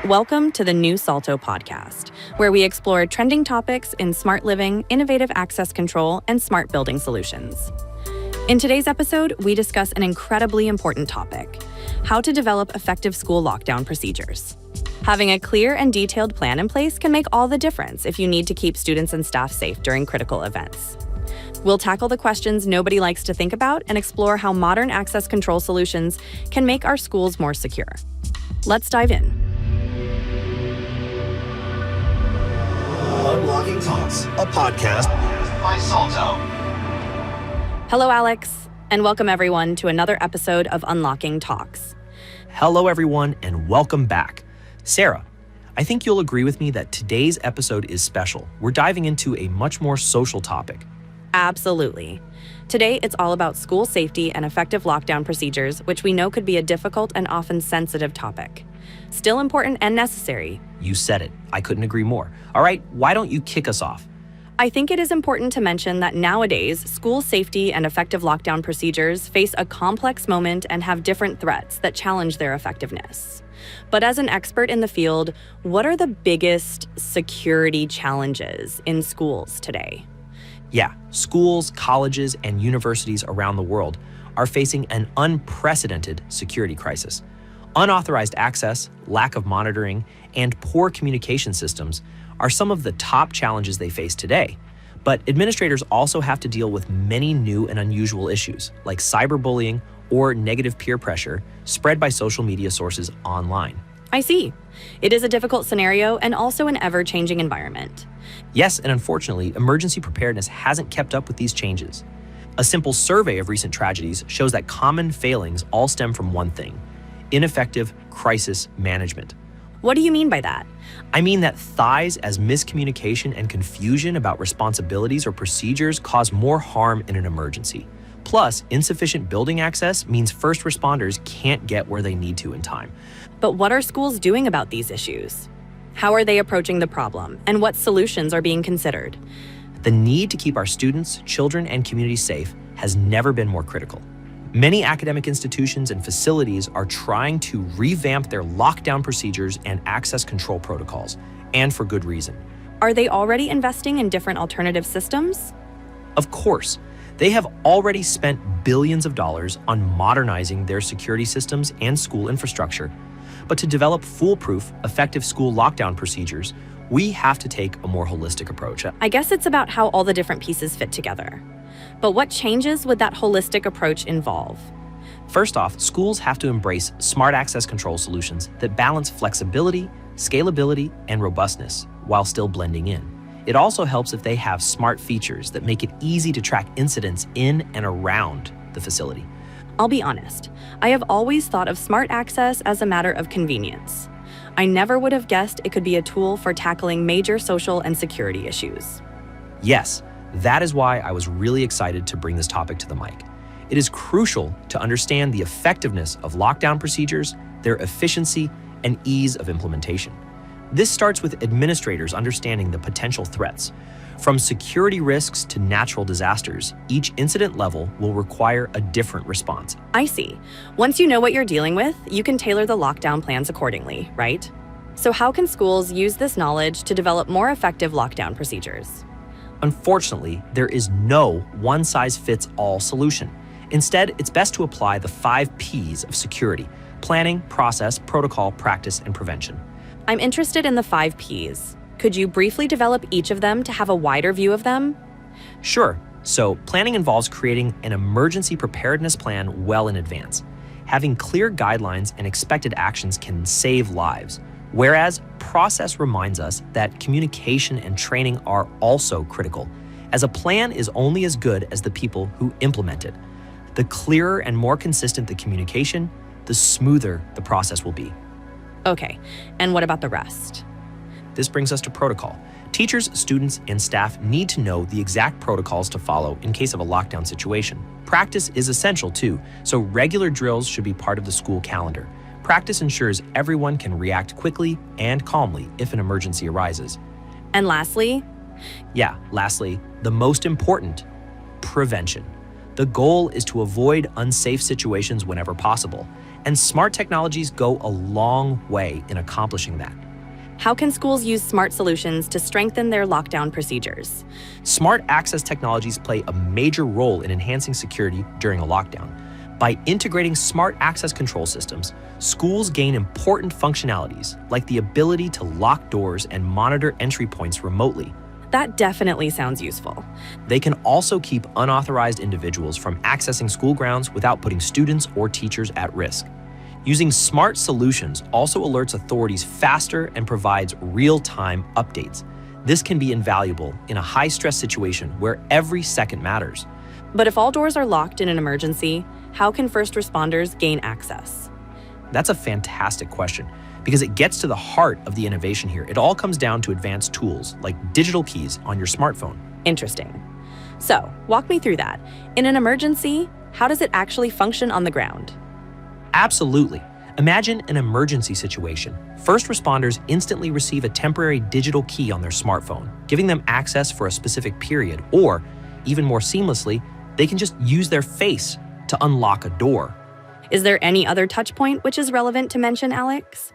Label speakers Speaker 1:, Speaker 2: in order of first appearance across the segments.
Speaker 1: Welcome to the new Salto podcast, where we explore trending topics in smart living, innovative access control, and smart building solutions. In today's episode, we discuss an incredibly important topic: how to develop effective school lockdown procedures. Having a clear and detailed plan in place can make all the difference if you need to keep students and staff safe during critical events. We'll tackle the questions nobody likes to think about and explore how modern access control solutions can make our schools more secure. Let's dive in.
Speaker 2: Unlocking Talks, a podcast by Salto.
Speaker 1: Hello, Alex, and welcome everyone to another episode of Unlocking Talks.
Speaker 3: Hello, everyone, and welcome back. Sarah, I think you'll agree with me that today's episode is special. We're diving into a much more social topic.
Speaker 1: Absolutely. Today, it's all about school safety and effective lockdown procedures, which we know could be a difficult and often sensitive topic. Still important and necessary.
Speaker 3: You said it. I couldn't agree more. All right, why don't you kick us off?
Speaker 1: I think it is important to mention that nowadays, school safety and effective lockdown procedures face a complex moment and have different threats that challenge their effectiveness. But as an expert in the field, what are the biggest security challenges in schools today?
Speaker 3: Yeah, schools, colleges, and universities around the world are facing an unprecedented security crisis. Unauthorized access, lack of monitoring, and poor communication systems are some of the top challenges they face today. But administrators also have to deal with many new and unusual issues, like cyberbullying or negative peer pressure spread by social media sources online.
Speaker 1: I see. It is a difficult scenario and also an ever-changing environment.
Speaker 3: Yes, and unfortunately, emergency preparedness hasn't kept up with these changes. A simple survey of recent tragedies shows that common failings all stem from one thing: ineffective crisis management.
Speaker 1: What do you mean by that?
Speaker 3: I mean that thighs as miscommunication and confusion about responsibilities or procedures cause more harm in an emergency. Plus, insufficient building access means first responders can't get where they need to in time.
Speaker 1: But what are schools doing about these issues? How are they approaching the problem, and what solutions are being considered?
Speaker 3: The need to keep our students, children, and communities safe has never been more critical. Many academic institutions and facilities are trying to revamp their lockdown procedures and access control protocols, and for good reason.
Speaker 1: Are they already investing in different alternative systems?
Speaker 3: Of course, they have already spent billions of dollars on modernizing their security systems and school infrastructure. But to develop foolproof, effective school lockdown procedures, we have to take a more holistic approach.
Speaker 1: I guess it's about how all the different pieces fit together. But what changes would that holistic approach involve?
Speaker 3: First off, schools have to embrace smart access control solutions that balance flexibility, scalability, and robustness while still blending in. It also helps if they have smart features that make it easy to track incidents in and around the facility.
Speaker 1: I'll be honest, I have always thought of smart access as a matter of convenience. I never would have guessed it could be a tool for tackling major social and security issues.
Speaker 3: Yes, that is why I was really excited to bring this topic to the mic. It is crucial to understand the effectiveness of lockdown procedures, their efficiency, and ease of implementation. This starts with administrators understanding the potential threats. From security risks to natural disasters, each incident level will require a different response.
Speaker 1: I see. Once you know what you're dealing with, you can tailor the lockdown plans accordingly, right? So how can schools use this knowledge to develop more effective lockdown procedures?
Speaker 3: Unfortunately, there is no one-size-fits-all solution. Instead, it's best to apply the 5 P's of security: planning, process, protocol, practice, and prevention.
Speaker 1: I'm interested in the 5 P's. Could you briefly develop each of them to have a wider view of them?
Speaker 3: Sure. So planning involves creating an emergency preparedness plan well in advance. Having clear guidelines and expected actions can save lives. Whereas process reminds us that communication and training are also critical, as a plan is only as good as the people who implement it. The clearer and more consistent the communication, the smoother the process will be.
Speaker 1: Okay, and what about the rest?
Speaker 3: This brings us to protocol. Teachers, students, and staff need to know the exact protocols to follow in case of a lockdown situation. Practice is essential too, so regular drills should be part of the school calendar. Practice ensures everyone can react quickly and calmly if an emergency arises.
Speaker 1: And lastly,
Speaker 3: the most important, prevention. The goal is to avoid unsafe situations whenever possible. And smart technologies go a long way in accomplishing that.
Speaker 1: How can schools use smart solutions to strengthen their lockdown procedures?
Speaker 3: Smart access technologies play a major role in enhancing security during a lockdown. By integrating smart access control systems, schools gain important functionalities like the ability to lock doors and monitor entry points remotely.
Speaker 1: That definitely sounds useful.
Speaker 3: They can also keep unauthorized individuals from accessing school grounds without putting students or teachers at risk. Using smart solutions also alerts authorities faster and provides real-time updates. This can be invaluable in a high-stress situation where every second matters.
Speaker 1: But if all doors are locked in an emergency, how can first responders gain access?
Speaker 3: That's a fantastic question because it gets to the heart of the innovation here. It all comes down to advanced tools like digital keys on your smartphone.
Speaker 1: Interesting. So, walk me through that. In an emergency, how does it actually function on the ground?
Speaker 3: Absolutely. Imagine an emergency situation. First responders instantly receive a temporary digital key on their smartphone, giving them access for a specific period, or even more seamlessly, they can just use their face to unlock a door.
Speaker 1: Is there any other touch point which is relevant to mention, Alex?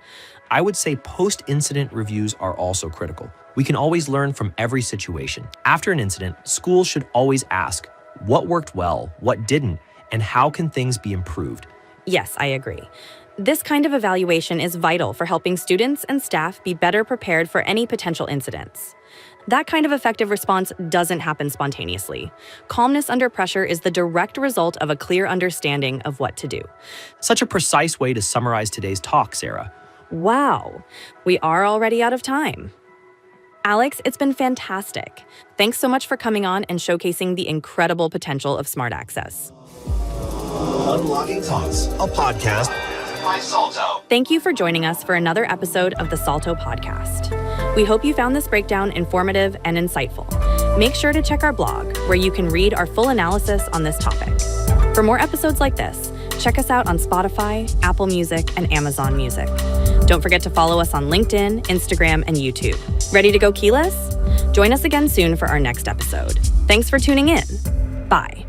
Speaker 3: I would say post-incident reviews are also critical. We can always learn from every situation. After an incident, schools should always ask, what worked well, what didn't, and how can things be improved?
Speaker 1: Yes, I agree. This kind of evaluation is vital for helping students and staff be better prepared for any potential incidents. That kind of effective response doesn't happen spontaneously. Calmness under pressure is the direct result of a clear understanding of what to do.
Speaker 3: Such a precise way to summarize today's talk, Sarah.
Speaker 1: Wow, we are already out of time. Alex, it's been fantastic. Thanks so much for coming on and showcasing the incredible potential of smart access.
Speaker 2: Unlocking Talks, a podcast by Salto.
Speaker 1: Thank you for joining us for another episode of the Salto podcast. We hope you found this breakdown informative and insightful. Make sure to check our blog, where you can read our full analysis on this topic. For more episodes like this, check us out on Spotify, Apple Music, and Amazon Music. Don't forget to follow us on LinkedIn, Instagram, and YouTube. Ready to go keyless? Join us again soon for our next episode. Thanks for tuning in. Bye.